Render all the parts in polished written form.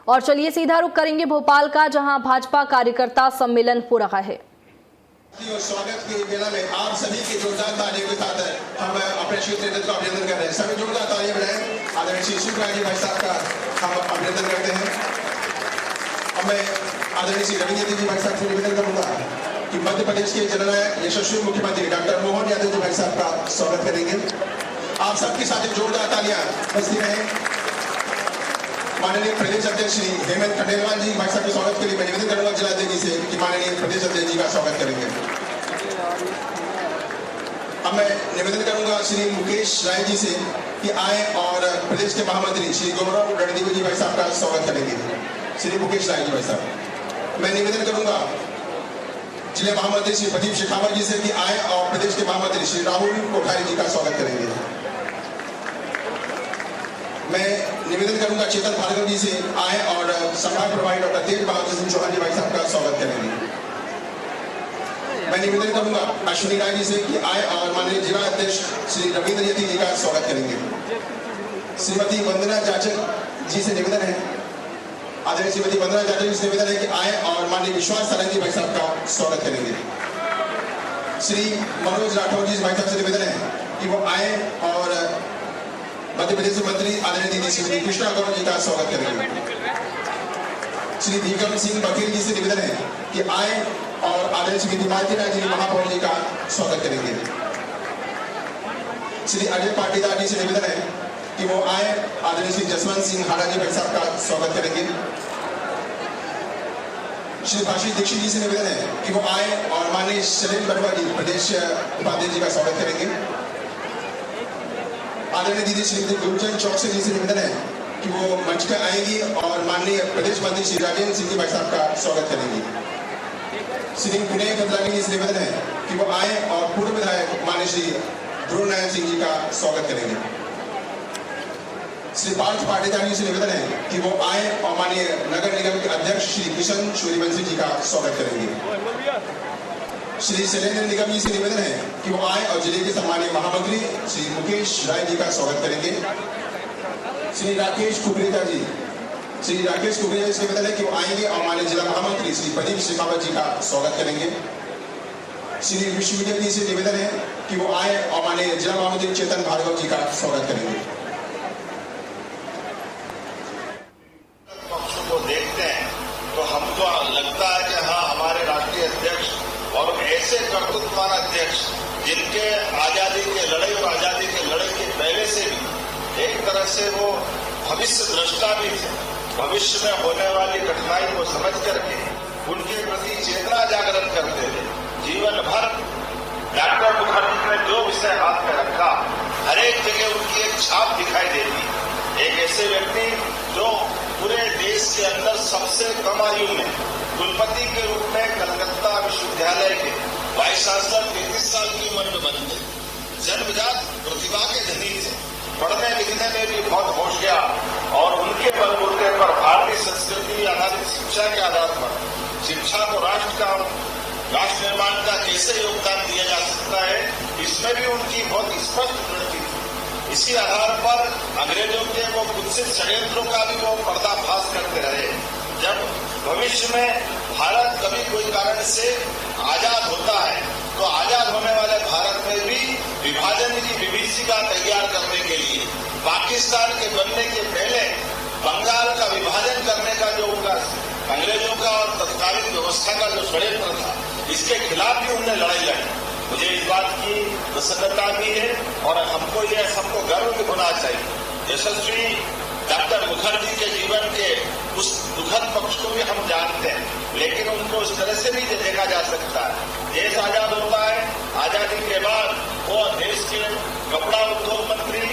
और चलिए सीधा रुख करेंगे भोपाल का, जहां भाजपा कार्यकर्ता सम्मेलन हो रहा है। स्वागत की बेला में आप सभी के जोरदार तालियों के साथ हम अपने क्षेत्र नेतृत्व का अभिनंदन कर रहे हैं। सभी जोरदार तालियां बजाएं। आदरणीय श्री शिवराज जी भाई साहब का हम अभिनंदन करते हैं। अब मैं आदरणीय श्री रविंद्र जी भाई साहब से निवेदन करूंगा कि मध्य प्रदेश के जननायक यशस्वी मुख्यमंत्री डॉक्टर मोहन यादव जी भाई साहब का स्वागत करेंगे। आप सबके साथ जोरदार तालियां बजती रहें। माननीय प्रदेश अध्यक्ष श्री हेमंत खंडेलवाल जी भाई साहब के स्वागत के लिए मैं निवेदन करूंगा जिलाध्यक्ष जी से कि माननीय प्रदेश अध्यक्ष जी का स्वागत करेंगे। अब मैं निवेदन करूंगा श्री मुकेश राय जी से कि आए और प्रदेश के महामंत्री श्री गौरव रणदीप जी भाई साहब का स्वागत करेंगे। श्री मुकेश राय जी भाई साहब। मैं निवेदन करूंगा जिले महामंत्री श्री प्रदीप शेखावत जी से कि आए और प्रदेश के महामंत्री श्री राहुल कोठारी जी का स्वागत करेंगे। मैं निवेदन करूंगा चेतन भार्गव जी से आए और संभाग प्रभारी डॉक्टर तेज बहादुर सिंह चौहान जी भाई साहब का स्वागत करेंगे। मैं निवेदन करूंगा अश्विनी राय जी से कि आए और माननीय जिला अध्यक्ष श्री रविंद्र यति जी का स्वागत करेंगे। श्रीमती वंदना जाचक जी से निवेदन है, आदरणीय श्रीमती वंदना जाचक जी से निवेदन है कि आए और माननीय विश्वास सारंगी भाई साहब का स्वागत करेंगे। श्री मनोज राठौर जी भाई साहब से निवेदन है कि वो आए और मध्य प्रदेश मंत्री आदरणीय दीदी श्रीमती कृष्णा गौरव जी का स्वागत करेंगे। श्री भीकम सिंह बघेल जी से निवेदन है कि आए और आदरणीय श्रीमती मालती राय जी महापौर जी का स्वागत करेंगे। श्री अजय पाटीदार जी से निवेदन है कि वो आए, आदरणीय श्री जसवंत सिंह हाड़ा जी भाई साहब का स्वागत करेंगे। श्री भाषी दीक्षित जी से निवेदन है कि वो आए और माननीय शैलेंद्र बरुआ जी प्रदेश उपाध्यक्ष जी का स्वागत करेंगे। आदरणीय दीदी श्रीमती गुरचंद चौकसी जी से निवेदन है कि वो मंच पर आएंगी और माननीय प्रदेश मंत्री श्री राजेंद्र सिंह जी भाई साहब का स्वागत करेंगी। श्री विनय बदलानी जी से निवेदन है कि वो आए और पूर्व विधायक माननीय श्री ध्रुव नारायण सिंह जी का स्वागत करेंगे। श्री पार्थ पाटीदार जी से निवेदन है कि वो आए और माननीय नगर निगम के अध्यक्ष श्री किशन सूर्यवंशी जी का स्वागत करेंगे। श्री शैलेंद्र निगम जी से निवेदन है कि वो आए और जिले के सम्मानीय महामंत्री श्री मुकेश राय जी का स्वागत करेंगे। श्री राकेश कुकरेजा जी से निवेदन है कि वो आएंगे और माननीय जिला महामंत्री श्री प्रदीप शेखावत जी का स्वागत करेंगे। श्री विश्वविजय जी से निवेदन है कि वो आए और माननीय जिला महामंत्री चेतन भार्गव जी का स्वागत करेंगे। पक्षों को देखते हैं तो हमको लगता है कि हाँ, हमारे राष्ट्रीय अध्यक्ष और ऐसे कर्तृत्ववान अध्यक्ष जिनके आजादी के लड़ाई और आजादी के लड़ाई के पहले से भी एक तरह से वो भविष्य दृष्टा भी थे। भविष्य में होने वाली कठिनाई को समझ करके उनके प्रति चेतना जागृत करते थे। जीवन भर डॉक्टर मुखर्जी ने जो विषय हाथ में रखा, हर एक जगह उनकी एक छाप दिखाई देती। एक ऐसे व्यक्ति जो पूरे देश के अंदर सबसे कम आयु में कुलपति के रूप में कलकत्ता विश्वविद्यालय के वाइस चांसलर 33 साल की उम्र में बन गए। जन्मजात प्रतिभा के धनी थे, पढ़ने लिखने में भी बहुत होशियार और उनके बलबूते पर भारतीय संस्कृति आधारित शिक्षा के आधार पर शिक्षा को राष्ट्र निर्माण का कैसे योगदान दिया जा सकता है, इसमें भी उनकी बहुत स्पष्ट दृष्टि थी। इसी आधार पर अंग्रेजों के वो कुत्सित षड्यंत्रों का भी वो पर्दाफाश करते रहे। जब भविष्य में भारत कभी कोई कारण से आजाद होता है तो आजाद होने वाले भारत में भी विभाजन की विभीषिका तैयार करने के लिए पाकिस्तान के बनने के पहले बंगाल का विभाजन करने का जो उनका अंग्रेजों का और तत्कालीन व्यवस्था का जो षड्यंत्र था, इसके खिलाफ भी उन्होंने लड़ाई लड़ी। मुझे इस बात की प्रसन्नता भी है और हमको यह सबको गर्व भी होना चाहिए। यशस्वी डॉक्टर मुखर्जी के जीवन के उस दुखद पक्ष को भी हम जानते हैं, लेकिन उनको इस तरह से भी देखा जा सकता है। देश आजाद होता है, आजादी के बाद वो देश के कपड़ा उद्योग मंत्री,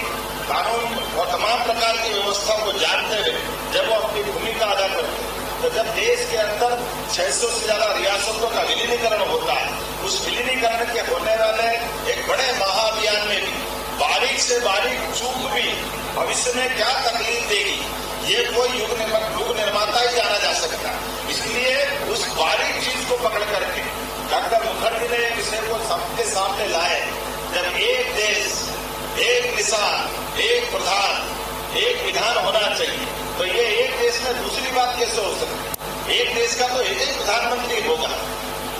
कानून और तमाम प्रकार की व्यवस्था को जानते हुए जब वो अपनी भूमिका अदा करते हैं, तो जब देश के अंदर 600 से ज्यादा रियासतों का विलीनीकरण होता है, उस विलीनीकरण के होने वाले एक बड़े महाअभियान में भी बारीक से बारीक चूक भी भविष्य में क्या तकलीफ देगी, ये कोई युग निर्माता ही जाना जा सकता है। इसलिए उस बारीक चीज को पकड़ करके डॉक्टर मुखर्जी ने विषय को सबके सामने लाए। जब एक देश, एक किसान, एक प्रधान, एक विधान होना चाहिए, तो ये एक देश में दूसरी बात कैसे हो सकती है? एक देश का तो एक ही प्रधानमंत्री होगा।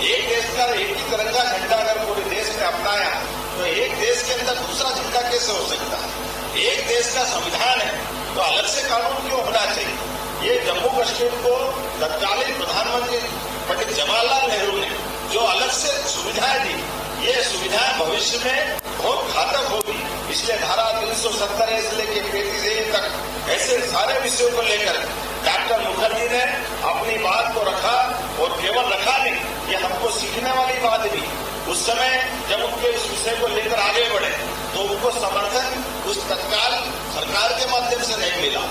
एक देश का एक ही तिरंगा झंडा अगर पूरे देश ने अपनाया तो एक देश के अंदर दूसरा झंडा कैसे हो सकता है? एक देश का संविधान है तो अलग से कानून क्यों होना चाहिए? ये जम्मू कश्मीर को तत्कालीन प्रधानमंत्री पंडित जवाहरलाल नेहरू ने जो अलग से सुविधाएं दी, ये सुविधाएं भविष्य में बहुत घातक होगी। इसलिए धारा 370 से लेकर 35A तक ऐसे सारे विषयों को लेकर डॉक्टर मुखर्जी ने अपनी बात को रखा और केवल रखा नहीं, ये हमको सीखने वाली बात भी। उस समय जब उनके इस विषय को लेकर आगे बढ़े तो उनको समर्थन उस तत्काल सरकार के माध्यम से नहीं मिला,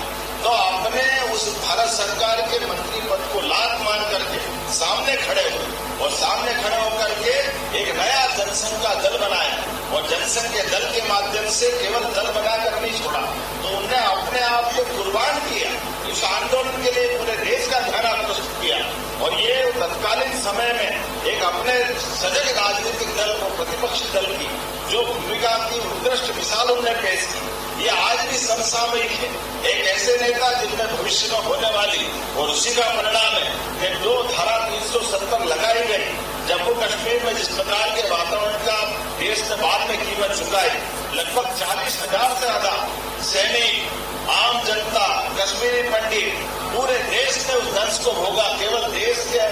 तो अपने उस भारत सरकार के मंत्री पद को लात मान करके सामने खड़े हुए और सामने खड़े होकर के एक नया जनसंघ का दल बनाया और जनसंघ के दल के माध्यम से केवल दल बनाकर नहीं छोड़ा, तो उन्होंने अपने आप को कुर्बान किया। इस आंदोलन के लिए पूरे देश का ध्यान आकर्षित किया और ये तत्कालीन समय में एक अपने सजग राजनीतिक दल को प्रतिपक्षी दल की जो भूमिका की उत्कृष्ट मिसाल उन्होंने पेश की, ये आज भी समसामयिक है। एक ऐसे नेता जिनमें भविष्य में होने वाली और उसी का परिणाम है कि जो धारा 370 लगाई गई, जम्मू कश्मीर में जिस प्रकार के वातावरण का देश ने बाद में कीमत चुकाई, लगभग 40,000 से ज्यादा सैनिक, आम जनता, कश्मीरी पंडित, पूरे देश ने उस दंश को भोगा। केवल देश के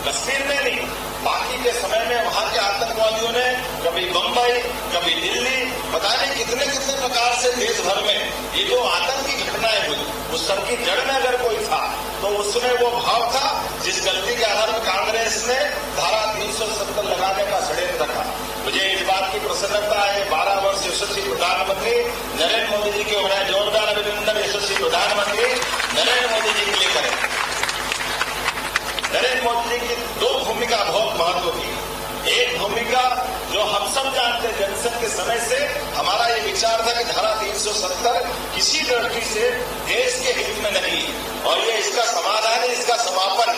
कश्मीर में नहीं, बाकी के समय में वहां के आतंकवादियों ने कभी बंबई, कभी दिल्ली, पता नहीं कितने कितने प्रकार से देश भर में ये जो आतंकी घटनाएं हुई, उस सब की जड़ में अगर कोई था तो उसमें वो भाव था जिस गलती के आधार पर कांग्रेस ने धारा 370 लगाने का षड्यंत्र रखा। मुझे इस बात की प्रसन्नता है 12 वर्ष यशस्वी प्रधानमंत्री नरेंद्र मोदी जी के हो रहे हैं। जोरदार अभिनंदन यशस्वी प्रधानमंत्री नरेंद्र मोदी जी के लिए करें। नरेंद्र मोदी जी की दो भूमिका बहुत महत्व की। एक भूमिका जो हम सब जानते हैं, जनसंघ के समय से हमारा ये विचार था कि धारा 370 किसी दृष्टि से देश के हित में नहीं और ये इसका समाधान है, इसका समापन।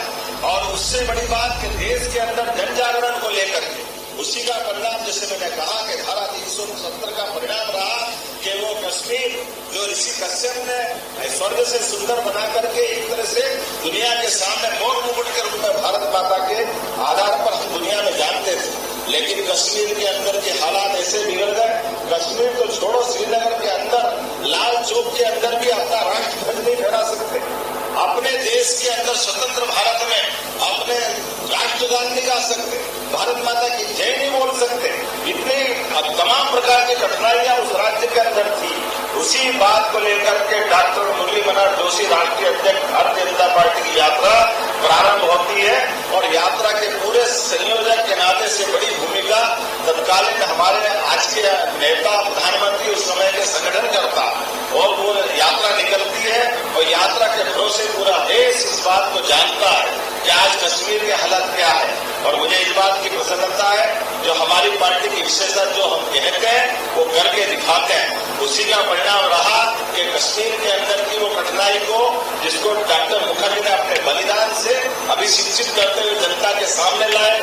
और उससे बड़ी बात कि देश के अंदर जन जागरण को लेकर के उसी का परिणाम, जैसे मैंने कहा कि धारा 370 का परिणाम रहा कि वो कश्मीर जो ऋषि कश्यप ने स्वर्ग से सुंदर बना करके एक तरह से दुनिया के सामने मोर मुकुट के रूप में भारत माता के आधार पर हम दुनिया में जानते थे, लेकिन कश्मीर के अंदर के हालात ऐसे बिगड़ गए। कश्मीर तो छोड़ो, श्रीनगर के अंदर लाल चौक के अंदर भी अपना राष्ट्रध्वज नहीं फहरा सकते। अपने देश के अंदर स्वतंत्र भारत में अपने राष्ट्रगान नहीं गा सकते, भारत माता की जय नहीं बोल सकते। इतनी तमाम प्रकार की कठिनाइयां उस राज्य के अंदर थी। उसी बात को लेकर के डॉक्टर मुरली मनोहर जोशी राष्ट्रीय अध्यक्ष भारतीय जनता पार्टी की यात्रा प्रारंभ होती है और यात्रा के पूरे संयोजक के नाते से बड़ी भूमिका तत्कालीन हमारे आज के नेता प्रधानमंत्री उस समय के संगठन करता और वो यात्रा निकलती है और यात्रा के भरोसे पूरा देश इस बात को जानता है कि आज कश्मीर के हालात क्या है। और मुझे इस बात की प्रसन्नता है जो हमारी पार्टी की विशेषता जो हम कहते हैं वो करके दिखाते हैं। उसी का परिणाम रहा कि कश्मीर के अंदर की वो कठिनाई को जिसको डॉक्टर मुखर्जी ने अपने बलिदान से अभिशिक्षित करते हुए जनता के सामने लाए।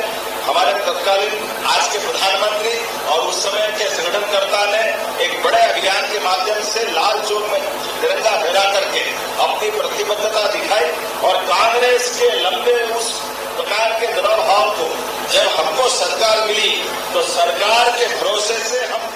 हमारे तत्कालीन आज के प्रधानमंत्री और उस समय के संगठनकर्ता ने एक बड़े अभियान के माध्यम से लाल चौक में तिरंगा फहरा करके अपनी प्रतिबद्धता दिखाई और कांग्रेस के लंबे उस प्रकार के दबाव को जब हमको सरकार मिली तो सरकार के भरोसे से हम